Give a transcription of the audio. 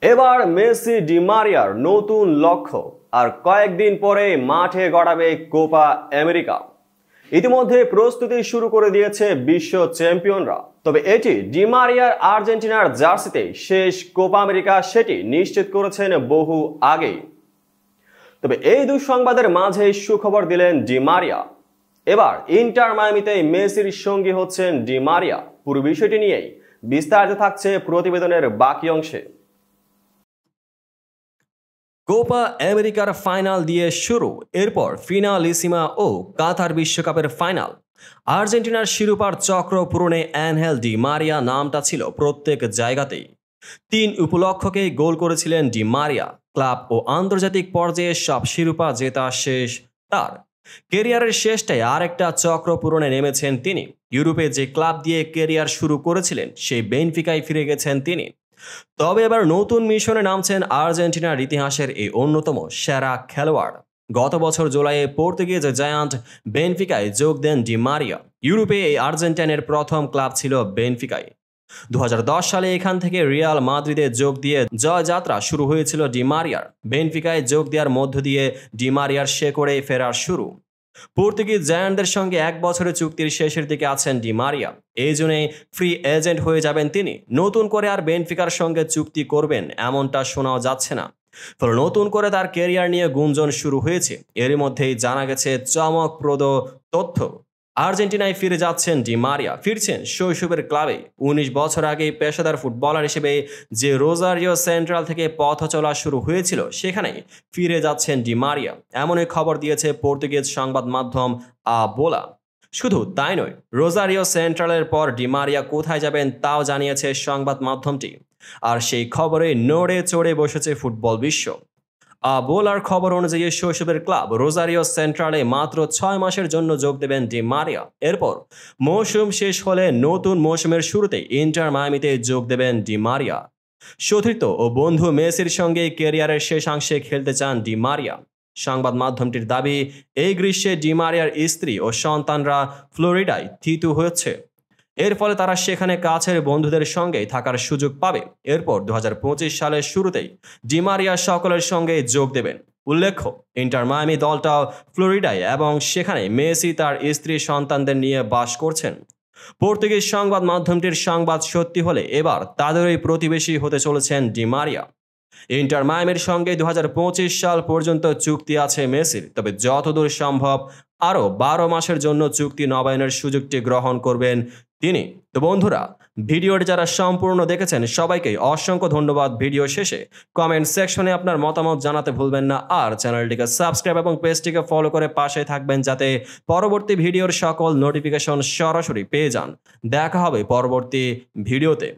এবার Messi D মারিয়ার নতুন লক্ষ্য আর কয়েকদিন পরে মাঠে গড়াবে কোপা আমেরিকা। ইতিমধ্যে প্রস্তুতি শুরু করে দিয়েছে বিশ্ব চ্যাম্পিয়নরা। তবে এটি ডি মারিয়ার আর্জেন্টিনার জার্সিতে শেষ কোপা আমেরিকা সেটি নিশ্চিত করেছেন বহু আগেই। তবে এই দুঃসংবাদের মাঝে সুখবর দিলেন ডি মারিয়া। এবার ইন্টার মায়ামিতে মেসির সঙ্গী হচ্ছেন ডি মারিয়া। পুরো বিষয়টি নিয়েই বিস্তারিত থাকছে প্রতিবেদনের বাকি অংশে। কোপা আমেরিকার ফাইনাল দিয়ে শুরু, এরপর ফিনালিসিমা ও কাতার বিশ্বকাপের ফাইনাল। আর্জেন্টিনার শিরোপার চক্র পূরণে অ্যানহেল ডি মারিয়া নামটা ছিল প্রত্যেক জায়গাতেই। 3 উপলক্ষকে গোল করেছিলেন ডি মারিয়া। ক্লাব ও আন্তর্জাতিক পর্যায়ে সব শিরোপা জেতা শেষ তার। কেরিয়ারের শেষটায় আরেকটা চক্র পূরণে নেমেছেন তিনি। ইউরোপে যে ক্লাব দিয়ে কেরিয়ার শুরু করেছিলেন সেই বেনফিকায় ফিরে গেছেন তিনি। তবে এবার নতুন মিশনে নামছেন আর্জেন্টিনার ইতিহাসের এই অন্যতম সেরা খেলোয়াড়। গত বছর জুলাইয়ে পর্তুগিজ জায়ান্ট বেনফিকায় যোগ দেন ডি মারিয়া। ইউরোপে এই আর্জেন্টাইনের প্রথম ক্লাব ছিল বেনফিকায়। 2010 সালে এখান থেকে রিয়াল মাদ্রিদে যোগ দিয়ে জয়যাত্রা শুরু হয়েছিল ডি মারিয়ার। বেনফিকায় যোগ দেওয়ার মধ্য দিয়ে ডি মারিয়ার শেকড়ে ফেরার শুরু। পর্তুগিজ জায়ান্টদের সঙ্গে 1 বছরের চুক্তির শেষের দিকে আছেন ডি মারিয়া। এই জন্যই ফ্রি এজেন্ট হয়ে যাবেন তিনি। নতুন করে আর বেনফিকার সঙ্গে চুক্তি করবেন এমনটা শোনাও যাচ্ছে না। ফলে নতুন করে তার ক্যারিয়ার নিয়ে গুঞ্জন শুরু হয়েছে। এরই মধ্যেই জানা গেছে চমকপ্রদ তথ্য। আর্জেন্টিনায় ফিরে যাচ্ছেন ডি মারিয়া। ফিরছেন শৈশবের ক্লাবে। 19 বছর আগে পেশাদার ফুটবলার হিসেবে যে রোজারিও সেন্ট্রাল থেকে পথ চলা শুরু হয়েছিল সেখানেই ফিরে যাচ্ছেন ডি মারিয়া, এমনই খবর দিয়েছে পর্তুগিজ সংবাদ মাধ্যম আ বোলা। শুধু তাই নয়, রোজারিও সেন্ট্রালের পর ডি মারিয়া কোথায় যাবেন তাও জানিয়েছে সংবাদ মাধ্যমটি। আর সেই খবরে নড়ে চড়ে বসেছে ফুটবল বিশ্ব। বোলার খবর অনুযায়ী শৈশবের ক্লাব রোজারিও সেন্ট্রালে মাত্র 6 মাসের জন্য যোগ দেবেন ডি মারিয়া। এরপর মৌসুম শেষ হলে নতুন মৌসুমের শুরুতে ইন্টার মায়ামিতে যোগ দেবেন ডি মারিয়া। সতীর্থ ও বন্ধু মেসির সঙ্গে ক্যারিয়ারের শেষাংশে খেলতে চান ডি মারিয়া। সংবাদ মাধ্যমটির দাবি, এই গ্রীষ্মে ডি মারিয়ার স্ত্রী ও সন্তানরা ফ্লোরিডায় থিতু হচ্ছে। এর ফলে তারা সেখানে কাছের বন্ধুদের সঙ্গেই থাকার সুযোগ পাবে। এরপর 2025 সালের শুরুতেই ডি মারিয়া সকলের সঙ্গে যোগ দেবেন। উল্লেখ্য, ইন্টার মায়ামি দলটাও ফ্লোরিডায় এবং সেখানে মেসি তার স্ত্রী সন্তানদের নিয়ে বাস করছেন। পর্তুগিজ সংবাদ মাধ্যমটির সংবাদ সত্যি হলে এবার তাদেরই প্রতিবেশী হতে চলেছেন ডি মারিয়া। ইন্টার মায়ামির সঙ্গে 2025 সাল পর্যন্ত চুক্তি আছে মেসির। তবে যতদূর সম্ভব আরও 12 মাসের জন্য চুক্তি নবায়নের সুযোগটি গ্রহণ করবেন তিনি। তো বন্ধুরা, ভিডিওটি যারা সম্পূর্ণ দেখেছেন সবাইকে অসংখ্য ধন্যবাদ। ভিডিও শেষে কমেন্ট সেকশনে আপনার মতামত জানাতে ভুলবেন না। আর চ্যানেলটিকে সাবস্ক্রাইব এবং পেজটিকে ফলো করে পাশে থাকবেন যাতে পরবর্তী ভিডিওর সকল নোটিফিকেশন সরাসরি পেয়ে যান। দেখা হবে পরবর্তী ভিডিওতে।